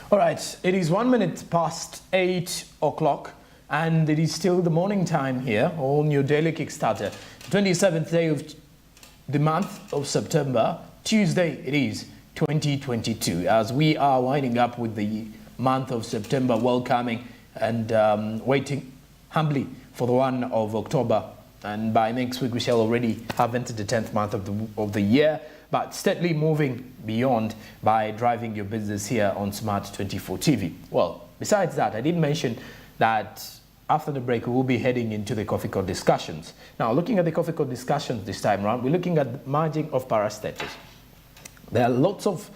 All right, it is 1 minute past 8 o'clock, and it is still the morning time here on your daily Kickstarter. 27th day of the month of September, Tuesday it is, 2022. As we are winding up with the month of September, welcoming and waiting humbly for the one of October. And by next week, we shall already have entered the 10th month of the year, but steadily moving beyond by driving your business here on Smart 24 TV. Well, besides that, I did mention that after the break, we will be heading into the coffee code discussions. Now, looking at the coffee code discussions this time around, we're looking at the margin of parastatals. There are lots of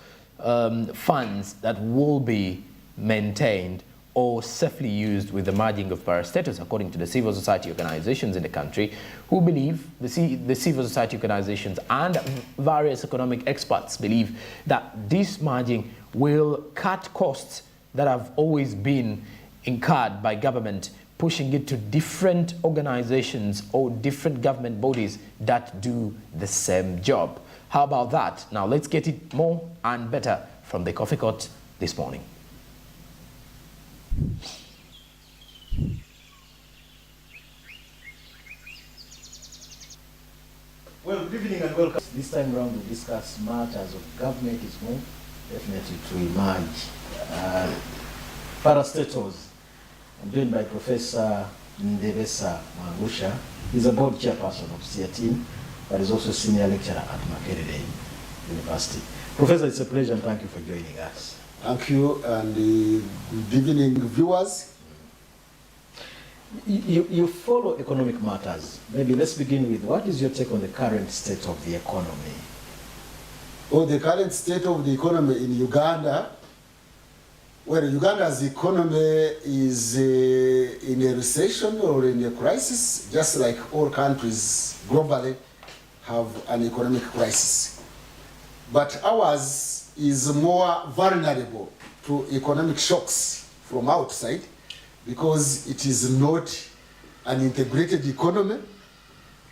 funds that will be maintained or safely used with the margin of parastatals, according to the civil society organizations in the country, who believe, the civil society organizations and various economic experts believe that this margin will cut costs that have always been incurred by government, pushing it to different organizations or different government bodies that do the same job. How about that? Now let's get it more and better from the coffee court this morning. Well, good evening and welcome. This time around we discuss matters of government is more definitely to emerge. Parastatals. I'm joined by Professor Ndebesa Mangusha. He's a board chairperson of CIATIN, but is also senior lecturer at Makerere University. Professor, it's a pleasure and thank you for joining us. Thank you, and good evening, viewers. You follow economic matters. Maybe let's begin with what is your take on the current state of the economy? Oh, the current state of the economy in Uganda. Well, Uganda's economy is in a recession or in a crisis, just like all countries globally have an economic crisis. But ours is more vulnerable to economic shocks from outside because it is not an integrated economy.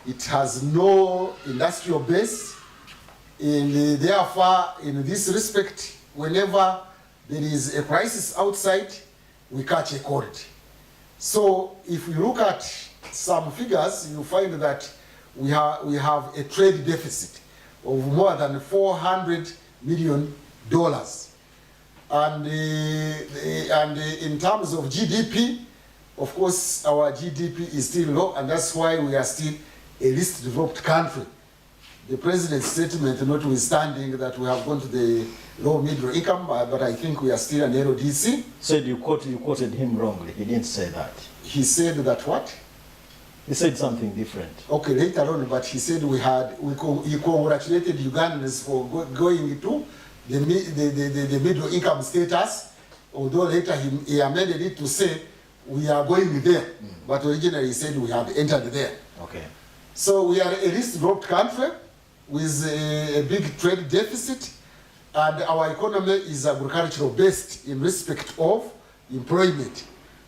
It has no industrial base, and therefore, in this respect, whenever there is a crisis outside, we catch a cold. So if you look at some figures, you find that we have a trade deficit of more than $400 million. And in terms of GDP, of course, our GDP is still low, and that's why we are still a least developed country. The president's statement, notwithstanding that we have gone to the low middle income, but I think we are still an LDC. Said you quoted him wrongly. He didn't say that. He said that what? He said something different. Okay, later on, but he said he congratulated Ugandans for going to the middle income status, although later he amended it to say we are going there, but originally he said we have entered there. Okay. So we are a least developed country with a big trade deficit, and our economy is agricultural based in respect of employment.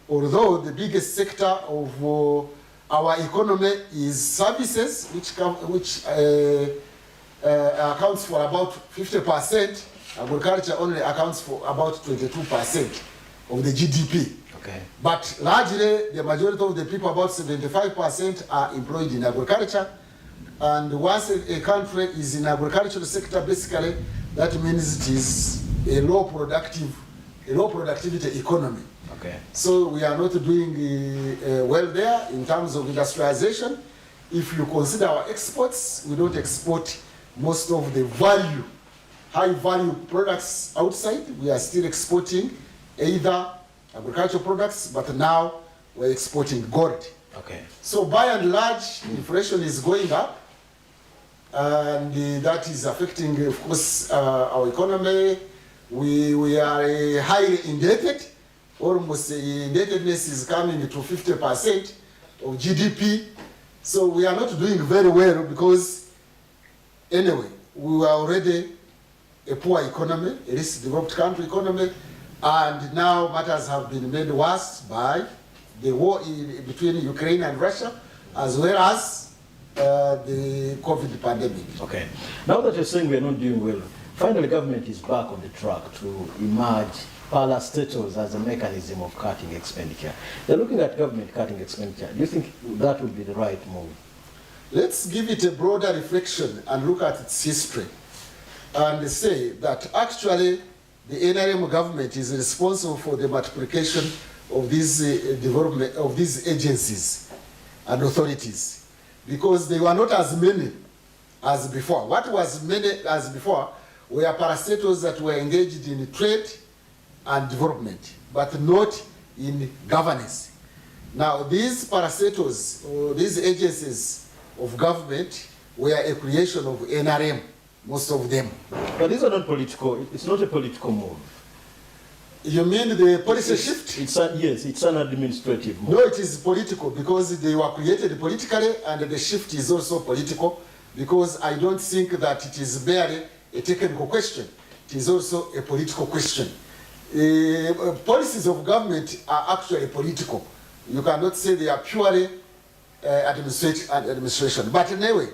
Although the biggest sector of our economy is services, which accounts for about 50%. Agriculture only accounts for about 22% of the GDP. Okay. But largely, the majority of the people, about 75%, are employed in agriculture. And once a country is in agricultural sector, basically, that means it is a low productivity economy. Okay. So we are not doing well there in terms of industrialization. If you consider our exports, we don't export most of the high value products outside. We are still exporting either agricultural products, but now we're exporting gold. Okay. So by and large, inflation is going up, and that is affecting, of course, our economy. We are highly indebted. Almost indebtedness is coming to 50% of GDP. So we are not doing very well because, anyway, we were already a poor economy, a least developed country economy, and now matters have been made worse by the war between Ukraine and Russia, as well as the COVID pandemic. Okay. Now that you're saying we're not doing well, finally government is back on the track to emerge parastatals as a mechanism of cutting expenditure. They're looking at government cutting expenditure. Do you think that would be the right move? Let's give it a broader reflection and look at its history and say that actually the NRM government is responsible for the multiplication of these development of these agencies and authorities, because they were not as many as before. What was many as before were parastatals that were engaged in trade and development, but not in governance. Now, these parastatals, or these agencies of government, were a creation of NRM, most of them. But these are not political, it's not a political move. You mean the policy shift? Yes, it's an administrative move. No, it is political, because they were created politically, and the shift is also political, because I don't think that it is barely a technical question. It is also a political question. Policies of government are actually political. You cannot say they are purely administration. But anyway,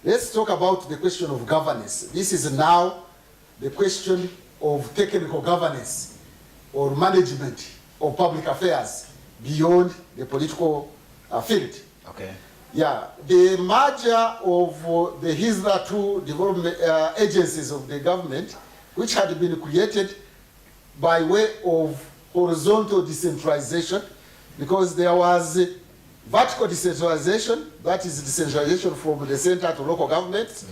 let's talk about the question of governance. This is now the question of technical governance or management of public affairs beyond the political field. Okay. Yeah, the merger of the hitherto development agencies of the government, which had been created by way of horizontal decentralization, because there was vertical decentralization, that is decentralization from the center to local governments.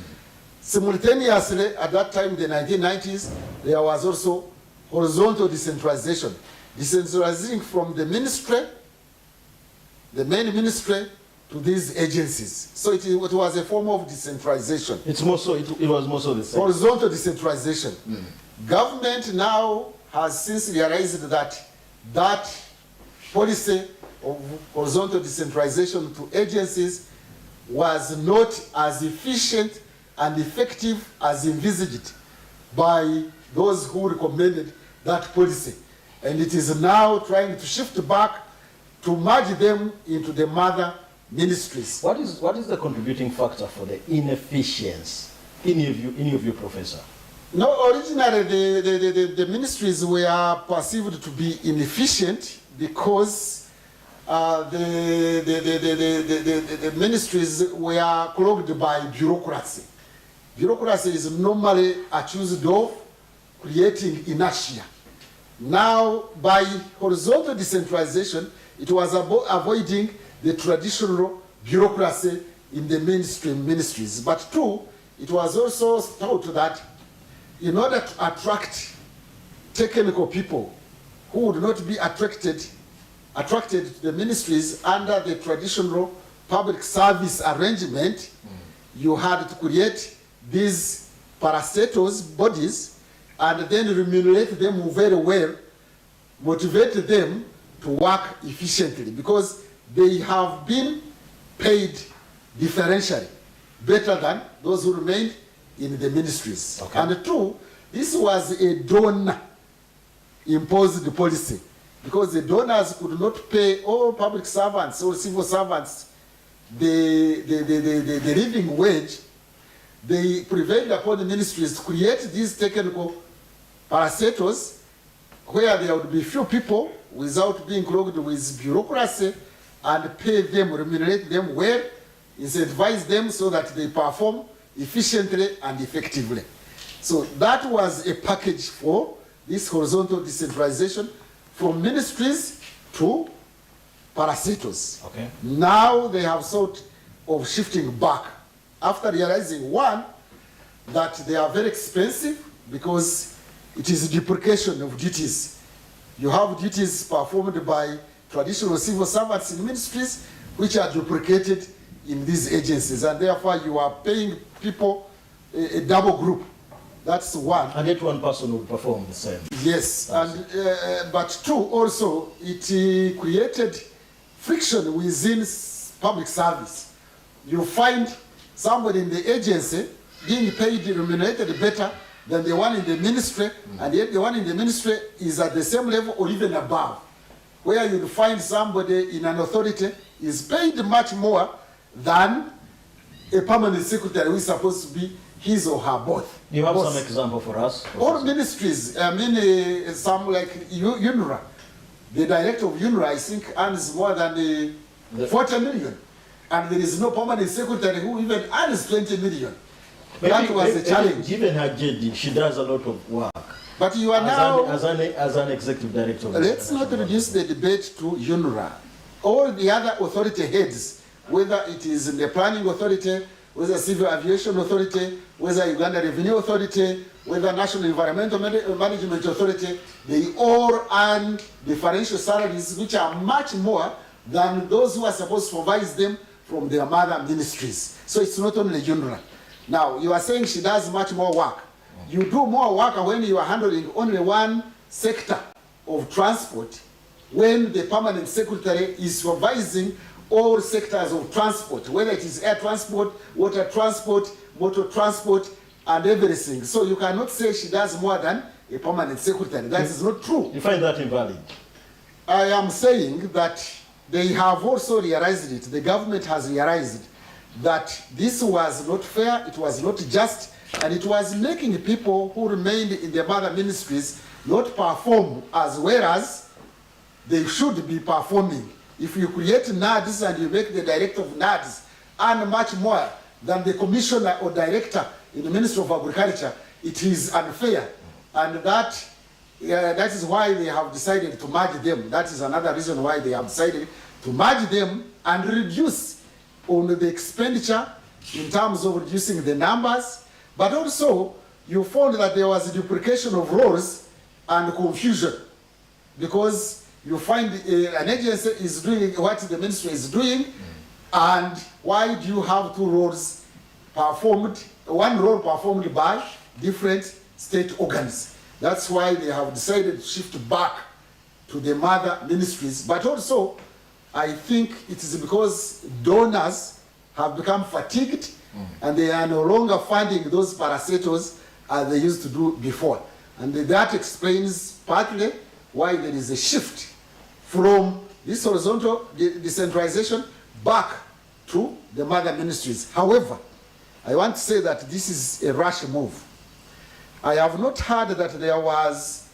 Simultaneously, at that time, the 1990s, there was also horizontal decentralization, decentralizing from the ministry, the main ministry, to these agencies. So it was a form of decentralization. It was more so the same. Horizontal decentralization. Government now has since realized that that policy of horizontal decentralization to agencies was not as efficient and effective as envisaged by those who recommended that policy. And it is now trying to shift back to merge them into the mother ministries. What is the contributing factor for the inefficiency, in your view, Professor? No, originally the ministries were perceived to be inefficient because the ministries were clogged by bureaucracy. Bureaucracy is normally accused of creating inertia. Now, by horizontal decentralization, it was avoiding the traditional bureaucracy in the mainstream ministries. But two, it was also thought that in order to attract technical people who would not be attracted to the ministries under the traditional public service arrangement, you had to create these parastatals bodies and then remunerate them very well, motivate them to work efficiently, because they have been paid differentially, better than those who remained in the ministries. Okay. And two, this was a donor-imposed policy, because the donors could not pay all public servants or civil servants the living wage. They prevailed upon the ministries to create these technical parastatals where there would be few people without being clogged with bureaucracy, and pay them, remunerate them well, incentivize them so that they perform efficiently and effectively. So that was a package for this horizontal decentralization from ministries to parastatals. Okay. Now they have thought of shifting back after realizing, one, that they are very expensive because it is duplication of duties. You have duties performed by traditional civil servants in ministries which are duplicated in these agencies, and therefore you are paying people a double group. That's one. And yet one person will perform the same. Yes, and but two, also it created friction within public service. You find somebody in the agency being paid, remunerated better than the one in the ministry, and yet the one in the ministry is at the same level or even above. Where you find somebody in an authority is paid much more than a permanent secretary who is supposed to be his or her both. You have Both. some example for us? All ministries, I mean, some like UNRWA, the director of UNRWA, I think, earns more than 40 million. And there is no permanent secretary who even earns 20 million. That was the challenge. Given her JD, she does a lot of work. But you are now... As an executive director. Let's not reduce the debate to UNRWA. All the other authority heads, whether it is the planning authority, whether civil aviation authority, whether Uganda Revenue Authority, whether National Environmental Management Authority, they all earn differential salaries which are much more than those who are supposed to supervise them from their mother ministries. So it's not only UNRWA. Now, you are saying she does much more work. You do more work when you are handling only one sector of transport, when the permanent secretary is supervising all sectors of transport, whether it is air transport, water transport, motor transport, and everything. So you cannot say she does more than a permanent secretary. That is not true. You find that invalid? I am saying that they have also realized it. The government has realized that this was not fair, it was not just, and it was making people who remained in their mother ministries not perform as well as they should be performing. If you create NADs and you make the director of NADs earn much more than the commissioner or director in the Ministry of Agriculture, it is unfair. And that is why they have decided to merge them. That is another reason why they have decided to merge them and reduce on the expenditure in terms of reducing the numbers. But also, you found that there was a duplication of roles and confusion, because you find an agency is doing what the ministry is doing, and why do you have two roles performed, one role performed by different state organs? That's why they have decided to shift back to the mother ministries. But also, I think it is because donors have become fatigued and they are no longer funding those parastatals as they used to do before. And that explains partly why there is a shift from this horizontal decentralization back to the mother ministries. However, I want to say that this is a rash move. I have not heard that there was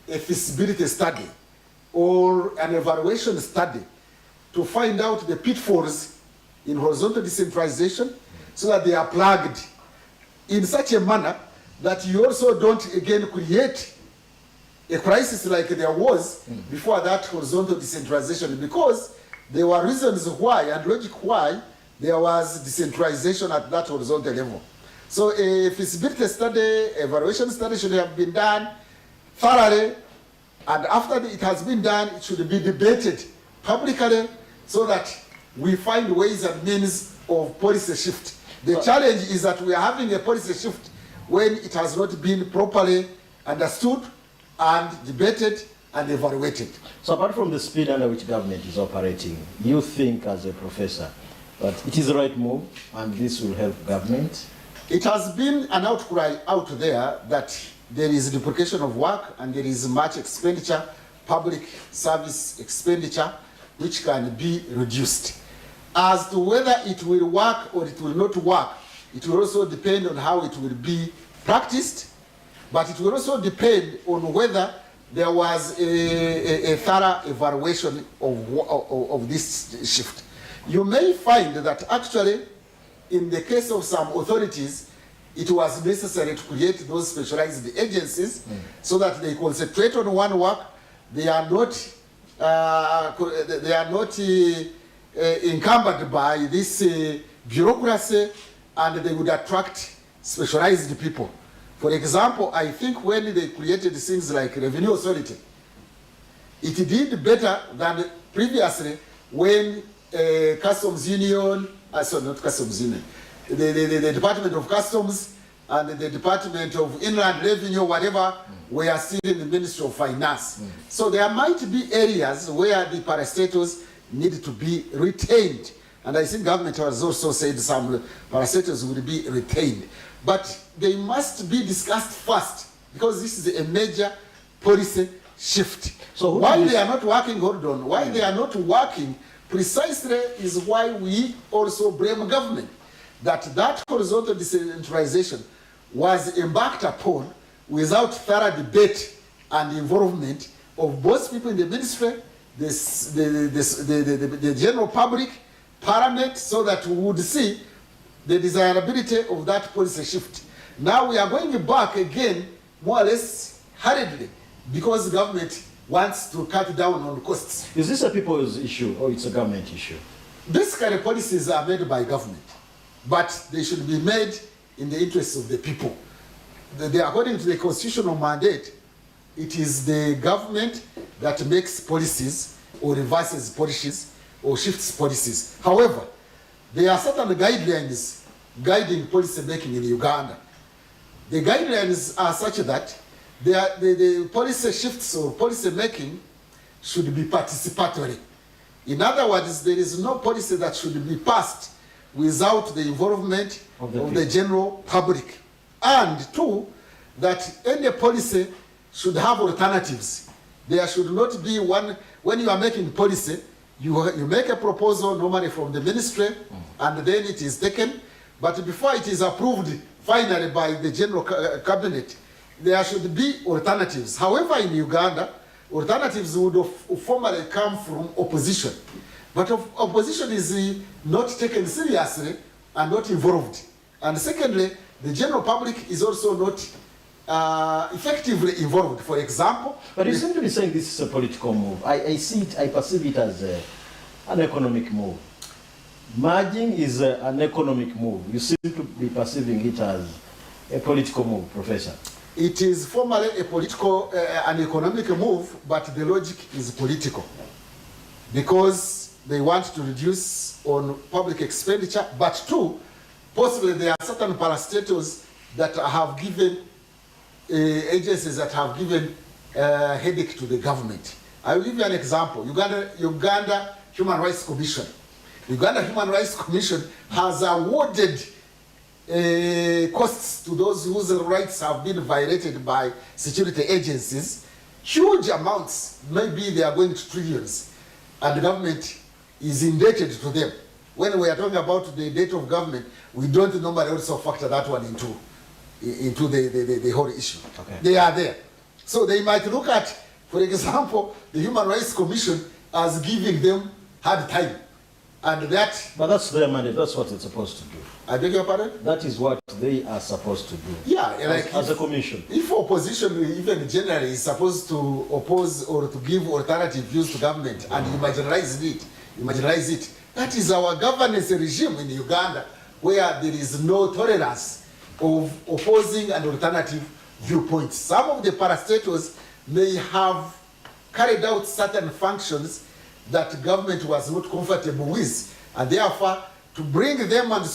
a feasibility study or an evaluation study to find out the pitfalls in horizontal decentralization so that they are plugged in such a manner that you also don't again create a crisis like there was before that horizontal decentralization, because there were reasons why and logic why there was decentralization at that horizontal level. So a feasibility study, evaluation study should have been done thoroughly, and after it has been done, it should be debated publicly so that we find ways and means of policy shift. The challenge is that we are having a policy shift when it has not been properly understood and debated and evaluated. So apart from the speed under which government is operating, you think as a professor that it is the right move and this will help government? It has been an outcry out there that there is duplication of work and there is much expenditure, public service expenditure, which can be reduced. As to whether it will work or it will not work, it will also depend on how it will be practiced, but it will also depend on whether there was a thorough evaluation of this shift. You may find that actually, in the case of some authorities, it was necessary to create those specialized agencies so that they concentrate on one work. They are not encumbered by this bureaucracy, and they would attract specialized people. For example, I think when they created things like Revenue Authority, it did better than previously when Customs Union, sorry, not Customs Union, the Department of Customs and the Department of Inland Revenue, whatever, were still in the Ministry of Finance. So there might be areas where the parastatals need to be retained. And I think government has also said some parastatals will be retained. But they must be discussed first, because this is a major policy shift. So why they are not working, hold on, why they are not working precisely is why we also blame government. that horizontal decentralization was embarked upon without thorough debate and involvement of both people in the ministry, the general public, parliament, so that we would see the desirability of that policy shift. Now we are going back again, more or less hurriedly, because the government wants to cut down on costs. Is this a people's issue or it's a government issue? Basically, policies are made by government, but they should be made in the interests of the people. According to the constitutional mandate, it is the government that makes policies or reverses policies or shifts policies. However, there are certain guidelines guiding policy making in Uganda. The guidelines are such that the policy shifts or policy making should be participatory. In other words, there is no policy that should be passed without the involvement of the general public. And two, that any policy should have alternatives. There should not be one, when you are making policy, you make a proposal normally from the ministry, and then it is taken. But before it is approved finally by the general cabinet, there should be alternatives. However, in Uganda, alternatives would formally come from opposition. But opposition is not taken seriously and not involved. And secondly, the general public is also not effectively involved. For example, but you seem to be saying this is a political move. I see it, I perceive it as an economic move. Merging is an economic move. You seem to be perceiving it as a political move, Professor. It is formally a political, an economic move, but the logic is political. Because they want to reduce on public expenditure, but two, possibly there are certain parastatals that have given, agencies that have given headache to the government. I will give you an example. Uganda Human Rights Commission. Uganda Human Rights Commission has awarded costs to those whose rights have been violated by security agencies, huge amounts, maybe they are going to trillions, and the government is indebted to them. When we are talking about the debt of government, we don't normally also factor that one into the whole issue. Okay. They are there. So they might look at, for example, the Human Rights Commission as giving them hard time. And that... But that's their mandate, that's what it's supposed to do. I beg your pardon? That is what they are supposed to do. Yeah, like as a commission. If opposition, even generally, is supposed to oppose or to give alternative views to government and you marginalize it, that is our governance regime in Uganda, where there is no tolerance of opposing and alternative viewpoints. Some of the parastatals may have carried out certain functions that government was not comfortable with, and therefore to bring them and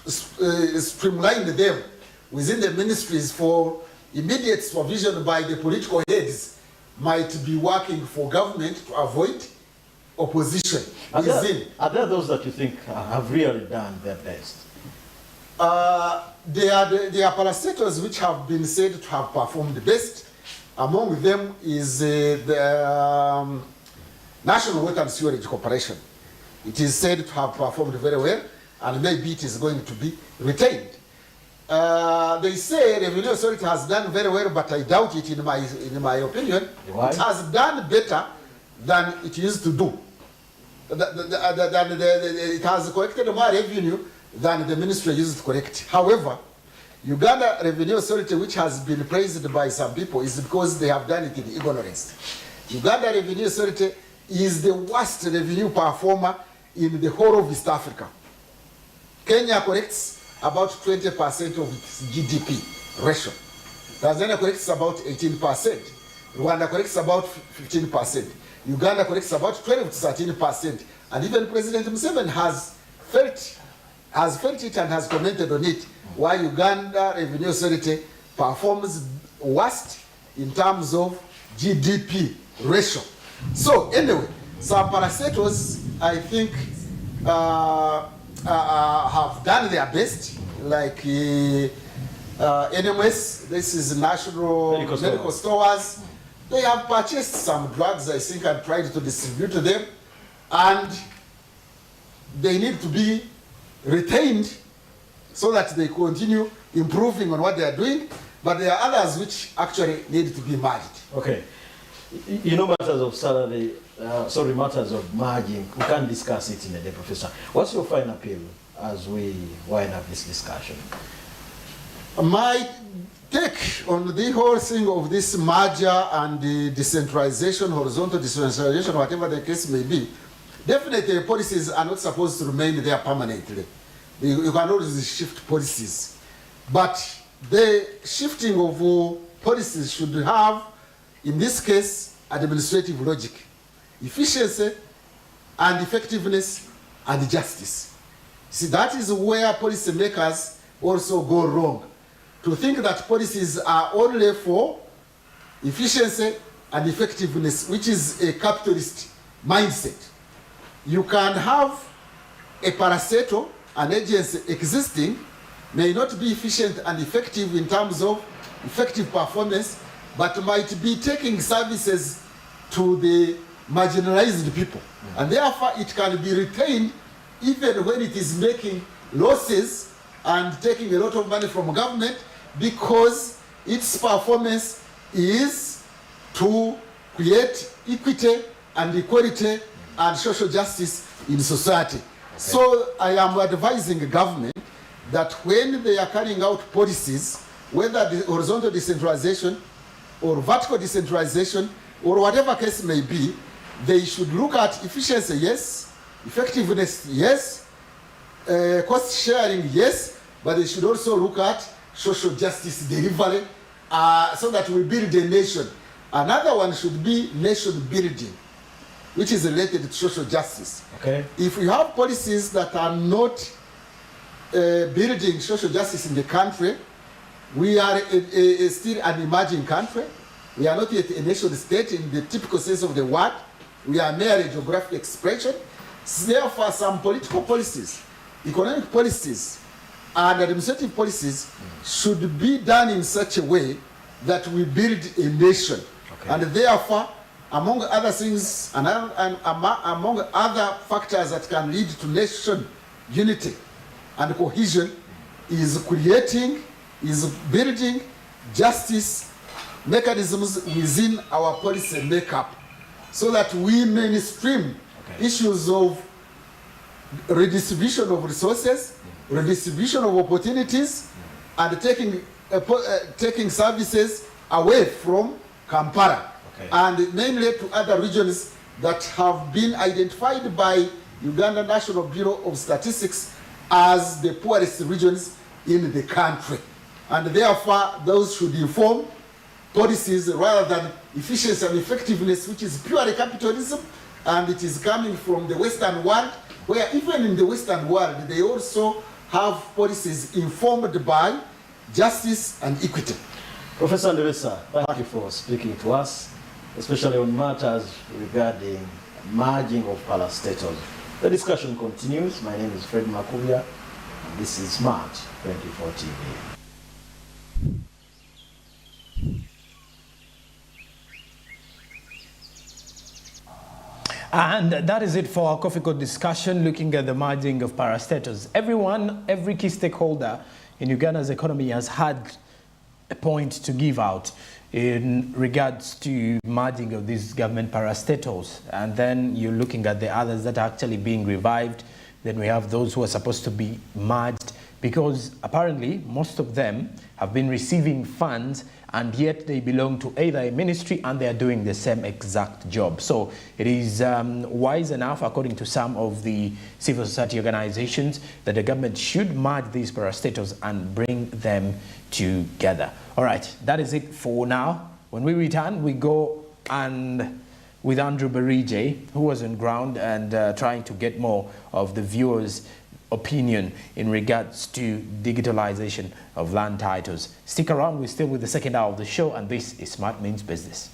streamline them within the ministries for immediate supervision by the political heads might be working for government to avoid opposition. Are there those that you think have really done their best? There are parastatals which have been said to have performed the best. Among them is the National Water and Sewerage Corporation. It is said to have performed very well, and maybe it is going to be retained. They say Revenue Authority has done very well, but I doubt it in my opinion. Why? It has done better than it used to do. It has collected more revenue than the ministry used to collect. However, Uganda Revenue Authority, which has been praised by some people, is because they have done it in ignorance. Uganda Revenue Authority is the worst revenue performer in the whole of East Africa. Kenya collects about 20% of its GDP ratio. Tanzania collects about 18%. Rwanda collects about 15%. Uganda collects about 12 to 13%. And even President Museveni has felt it and has commented on it, why Uganda Revenue Authority performs worst in terms of GDP ratio. So anyway, some parastatals, I think, have done their best, like NMS, this is National Medical Stores. They have purchased some drugs, I think, and tried to distribute them, and they need to be retained so that they continue improving on what they are doing, but there are others which actually need to be merged. Okay. You know, matters of salary, matters of margin, we can't discuss it in a day, Professor. What's your final appeal as we wind up this discussion? My take on the whole thing of this merger and the decentralization, horizontal decentralization, whatever the case may be, definitely policies are not supposed to remain there permanently. You can always shift policies. But the shifting of policies should have, in this case, administrative logic, efficiency and effectiveness and justice. See, that is where policymakers also go wrong. To think that policies are only for efficiency and effectiveness, which is a capitalist mindset. You can have a parastatal, an agency existing, may not be efficient and effective in terms of effective performance, but might be taking services to the marginalized people. And therefore it can be retained even when it is making losses and taking a lot of money from government, because its performance is to create equity and equality and social justice in society. Okay. So I am advising the government that when they are carrying out policies, whether the horizontal decentralization or vertical decentralization or whatever case may be, they should look at efficiency, yes, effectiveness, yes, cost sharing, yes, but they should also look at social justice delivery so that we build a nation. Another one should be nation building, which is related to social justice. Okay. If we have policies that are not building social justice in the country, we are still an emerging country. We are not yet a nation state in the typical sense of the word. We are merely a geographic expression. Therefore, some political policies, economic policies, and administrative policies should be done in such a way that we build a nation. Okay. And therefore, among other things, and among other factors that can lead to nation unity and cohesion, is building justice mechanisms within our policy makeup, so that we mainstream issues of redistribution of resources, redistribution of opportunities, and taking services away from Kampala, and mainly to other regions that have been identified by Uganda National Bureau of Statistics as the poorest regions in the country. And therefore, those should inform policies rather than efficiency and effectiveness, which is purely capitalism, and it is coming from the Western world, where even in the Western world, they also have policies informed by justice and equity. Professor Ndebesa, thank you for speaking to us, especially on matters regarding merging of parastatals. The discussion continues. My name is Fred Makubia, and this is Smart 24 TV. And that is it for our Coffee Code discussion, looking at the merging of parastatals. Every key stakeholder in Uganda's economy has had a point to give out in regards to merging of these government parastatals. And then you're looking at the others that are actually being revived. Then we have those who are supposed to be merged, because apparently most of them have been receiving funds, and yet they belong to either a ministry and they are doing the same exact job. So it is wise enough, according to some of the civil society organizations, that the government should merge these parastatals and bring them together. All right, that is it for now. When we return, we go and with Andrew Berije, who was on ground and trying to get more of the viewers' opinion in regards to digitalization of land titles. Stick around, we're still with the second hour of the show, and this is Smart Means Business.